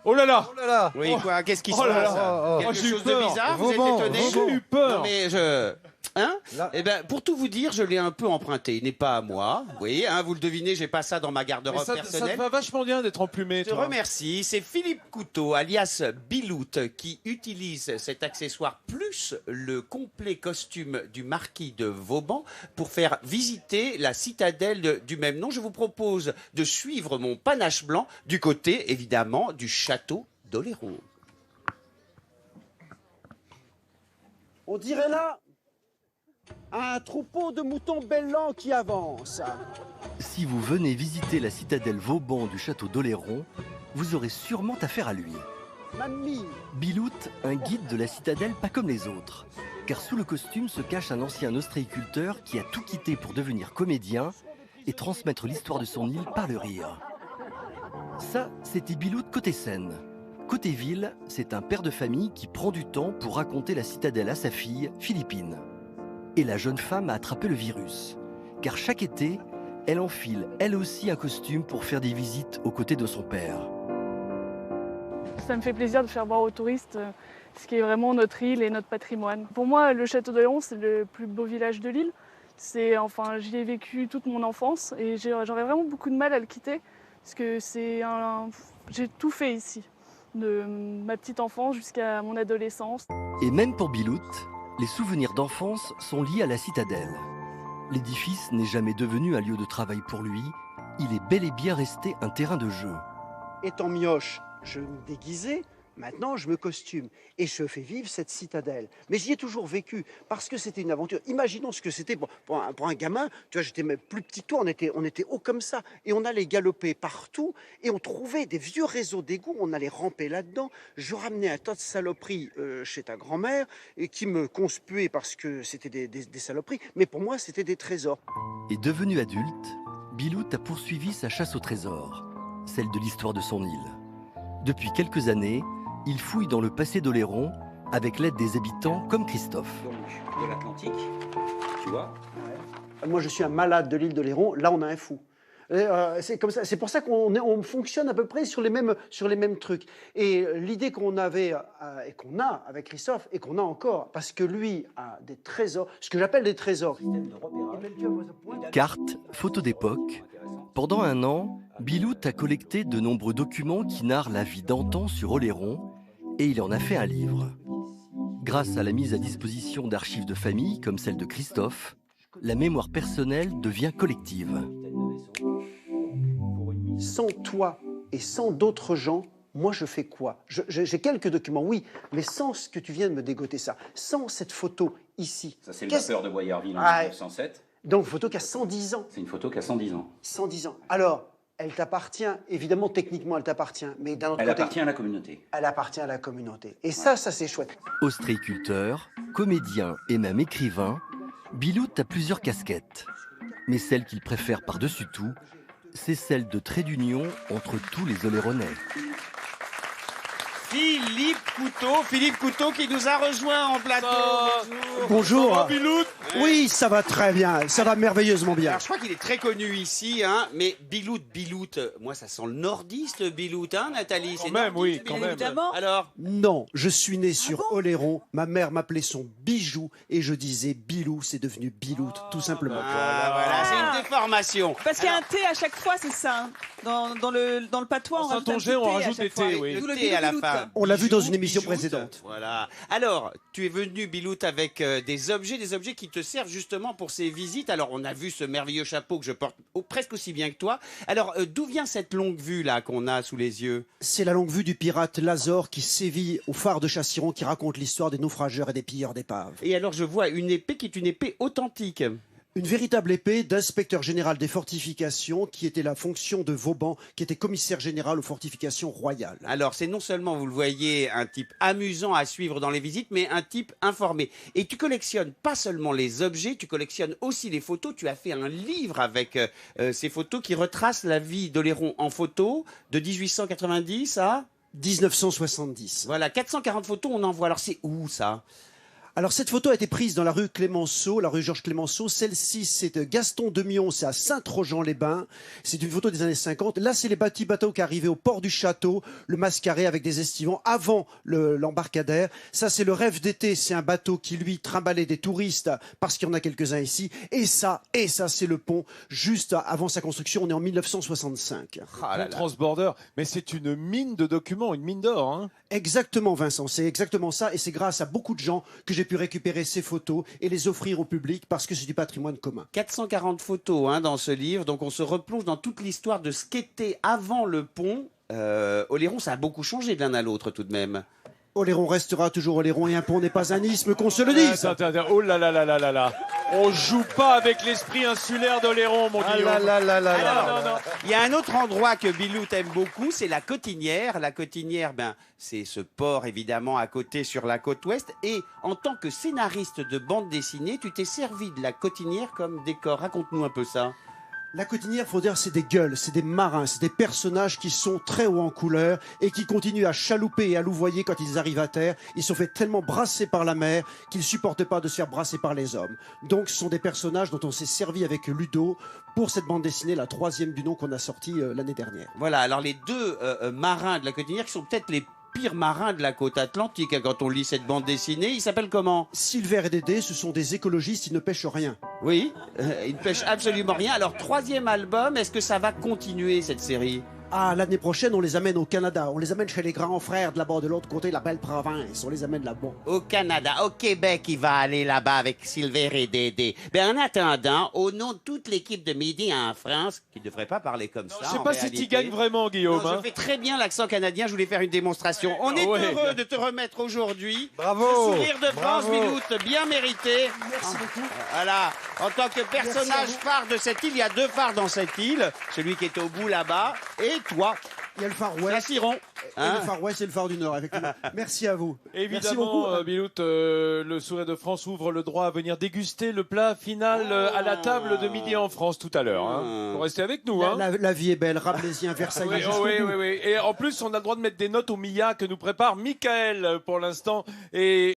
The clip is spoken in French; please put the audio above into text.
Oh là là. Oh là là. Oui, quoi? Qu'est-ce qui se Oh là passe? là. Quelque J'ai eu chose de peur. bizarre? Vous Vauban, êtes étonné? J'ai eu peur. Non, mais je... Hein? Là. Eh ben, pour tout vous dire, je l'ai un peu emprunté. Il n'est pas à moi. Vous voyez, hein, vous le devinez, j'ai pas ça dans ma Mais garde-robe ça te personnelle. va vachement bien d'être emplumé, Je te toi. remercie. C'est Philippe Couteau, alias Bilout, qui utilise cet accessoire plus le complet costume du marquis de Vauban pour faire visiter la citadelle du même nom. Je vous propose de suivre mon panache blanc du côté, évidemment, du château d'Oléron. On dirait là un troupeau de moutons bellants qui avance. Si vous venez visiter la citadelle Vauban du château d'Oléron, vous aurez sûrement affaire à lui. Mamie, Bilout, un guide de la citadelle pas comme les autres. Car sous le costume se cache un ancien ostréiculteur qui a tout quitté pour devenir comédien et transmettre l'histoire de son île par le rire. Ça, c'était Bilout côté scène. Côté ville, c'est un père de famille qui prend du temps pour raconter la citadelle à sa fille, Philippine. Et la jeune femme a attrapé le virus. Car chaque été, elle enfile elle aussi un costume pour faire des visites aux côtés de son père. Ça me fait plaisir de faire voir aux touristes ce qui est vraiment notre île et notre patrimoine. Pour moi, le château d'Oléron, c'est le plus beau village de l'île. J'y ai vécu toute mon enfance et j'aurais vraiment beaucoup de mal à le quitter parce que j'ai tout fait ici, de ma petite enfance jusqu'à mon adolescence. Et même pour Bilout, les souvenirs d'enfance sont liés à la citadelle. L'édifice n'est jamais devenu un lieu de travail pour lui, il est bel et bien resté un terrain de jeu. étant mioche, je me déguisais. Maintenant, je me costume et je fais vivre cette citadelle. Mais j'y ai toujours vécu parce que c'était une aventure. Imaginons ce que c'était pour un gamin. Tu vois, j'étais même plus petit que toi, on était haut comme ça. Et on allait galoper partout et on trouvait des vieux réseaux d'égouts. On allait ramper là-dedans. Je ramenais un tas de saloperies chez ta grand-mère et qui me conspuaient parce que c'était des saloperies. Mais pour moi, c'était des trésors. Et devenu adulte, Bilout a poursuivi sa chasse au trésor, celle de l'histoire de son île. Depuis quelques années, il fouille dans le passé d'Oléron avec l'aide des habitants comme Christophe. Donc, de l'Atlantique, tu vois. Moi, je suis un malade de l'île d'Oléron. Là, on a un fou. C'est comme ça. C'est pour ça qu'on fonctionne à peu près sur les mêmes trucs. Et l'idée qu'on avait et qu'on a avec Christophe et qu'on a encore, parce que lui a des trésors, ce que j'appelle des trésors. Cartes, photos d'époque. Pendant un an, Bilout a collecté de nombreux documents qui narrent la vie d'antan sur Oléron et il en a fait un livre. Grâce à la mise à disposition d'archives de famille comme celle de Christophe, la mémoire personnelle devient collective. Sans toi et sans d'autres gens, moi je fais quoi? J'ai quelques documents, oui, mais sans ce que tu viens de me dégoter ça, sans cette photo ici. Ça, c'est le vapeur de Boyarville en Ah, 1907. Donc photo qui a 110 ans. C'est une photo qui a 110 ans. 110 ans. Alors, elle t'appartient, évidemment, techniquement, elle t'appartient, mais d'un autre Elle côté, appartient à la communauté. elle appartient à la communauté. Et ça c'est chouette. Ostréiculteur, comédien et même écrivain, Bilout a plusieurs casquettes. Mais celle qu'il préfère par-dessus tout, c'est celle de trait d'union entre tous les Oléronnais. Philippe Couteau qui nous a rejoint en plateau. Bonjour. Ça va, Bilout? Oui, ça va très bien, ça va merveilleusement bien. Alors je crois qu'il est très connu ici, hein, mais Bilout, moi ça sent le nordiste Bilout, hein, Nathalie? Quand même, oui, nordiste, quand Bilout. même. Évidemment. Alors, Non, je suis né sur Oléron, ma mère m'appelait son bijou et je disais Bilou, c'est devenu Bilout, tout simplement. voilà, c'est une déformation. Parce qu'il y a un T à chaque fois, c'est ça. Hein. Dans le patois, En on rajoute un Saint-Onger, petit on T à rajoute chaque des fois. T, oui. Le D'où le thé à la Bilout. fin. On l'a vu dans une Bijout, émission bijoute. précédente. Voilà. Alors, tu es venu, Bilout, avec des objets qui te servent justement pour ces visites. Alors, on a vu ce merveilleux chapeau que je porte presque aussi bien que toi. Alors, d'où vient cette longue vue là qu'on a sous les yeux? C'est la longue vue du pirate Lazare qui sévit au phare de Chassiron qui raconte l'histoire des naufrageurs et des pilleurs d'épaves. Et alors, je vois une épée qui est une épée authentique. Une véritable épée d'inspecteur général des fortifications qui était la fonction de Vauban, qui était commissaire général aux fortifications royales. Alors, c'est non seulement, vous le voyez, un type amusant à suivre dans les visites, mais un type informé. Et tu collectionnes pas seulement les objets, tu collectionnes aussi les photos. Tu as fait un livre avec ces photos qui retracent la vie d'Oléron en photo de 1890 à... 1970. Voilà, 440 photos, on en voit. Alors, c'est où ça? Alors cette photo a été prise dans la rue Clémenceau, la rue Georges Clémenceau. Celle-ci, c'est de Gaston Demion, c'est à Saint-Trojan-les-Bains. C'est une photo des années 50. Là, c'est les petits bateaux qui arrivaient au port du château, le Mascaret avec des estivants avant l'embarcadère. Ça, c'est le rêve d'été. C'est un bateau qui, lui, trimballait des touristes parce qu'il y en a quelques-uns ici. Et ça, c'est le pont juste avant sa construction. On est en 1965. Ah là là. Transborder, mais c'est une mine de documents, une mine d'or. Hein. Exactement, Vincent, c'est exactement ça. Et c'est grâce à beaucoup de gens que j'ai pu récupérer ces photos et les offrir au public parce que c'est du patrimoine commun. 440 photos dans ce livre, donc on se replonge dans toute l'histoire de ce qu'était avant le pont. Oléron, ça a beaucoup changé de l'un à l'autre tout de même. Oléron restera toujours Oléron et un pont n'est pas un isthme, qu'on se le dise. Attends, oh là là là là là là. On joue pas avec l'esprit insulaire d'Oléron, mon Guillaume. Alors, il y a un autre endroit que Bilout aime beaucoup, c'est la Cotinière. La Cotinière, c'est ce port évidemment à côté sur la côte ouest. Et en tant que scénariste de bande dessinée, tu t'es servi de la Cotinière comme décor. Raconte-nous un peu ça. La Cotinière, faut dire, c'est des gueules, c'est des marins, c'est des personnages qui sont très hauts en couleur et qui continuent à chalouper et à louvoyer quand ils arrivent à terre. Ils sont fait tellement brasser par la mer qu'ils supportent pas de se faire brasser par les hommes. Donc, ce sont des personnages dont on s'est servi avec Ludo pour cette bande dessinée, la 3e du nom qu'on a sortie l'année dernière. Voilà, alors les deux marins de la Cotinière qui sont peut-être les pires marins de la côte atlantique quand on lit cette bande dessinée, ils s'appellent comment? Silver et Dédé, ce sont des écologistes, ils ne pêchent rien. Oui, ils ne pêchent absolument rien. Alors 3e album, est-ce que ça va continuer cette série? Ah, l'année prochaine, on les amène au Canada. On les amène chez les grands frères de là-bas, de l'autre côté, la belle province. On les amène là-bas. Au Canada, au Québec, il va aller là-bas avec Silver et Dédé. En attendant, au nom de toute l'équipe de Midi en France, qui ne devrait pas parler comme ça. Je sais pas si tu gagnes vraiment, Guillaume. Non, je fais très bien l'accent canadien, je voulais faire une démonstration. On est heureux de te remettre aujourd'hui. Bravo. Le sourire de France, Bilout, bien mérité. Merci beaucoup. Voilà, en tant que personnage phare de cette île, il y a 2 phares dans cette île. Celui qui est au bout là-bas et toi. Il y a le phare La ouest. Ciron. Et le phare ouest et le phare du nord, effectivement. Merci à vous. Merci beaucoup. Évidemment, Bilout, le Sourire de France ouvre le droit à venir déguster le plat final à la table de Midi en France tout à l'heure. Hein. Faut rester avec nous. Hein. La vie est belle, Rabelaisien, Versailles. Oui. Et en plus, on a le droit de mettre des notes au Mia que nous prépare Michael pour l'instant. Et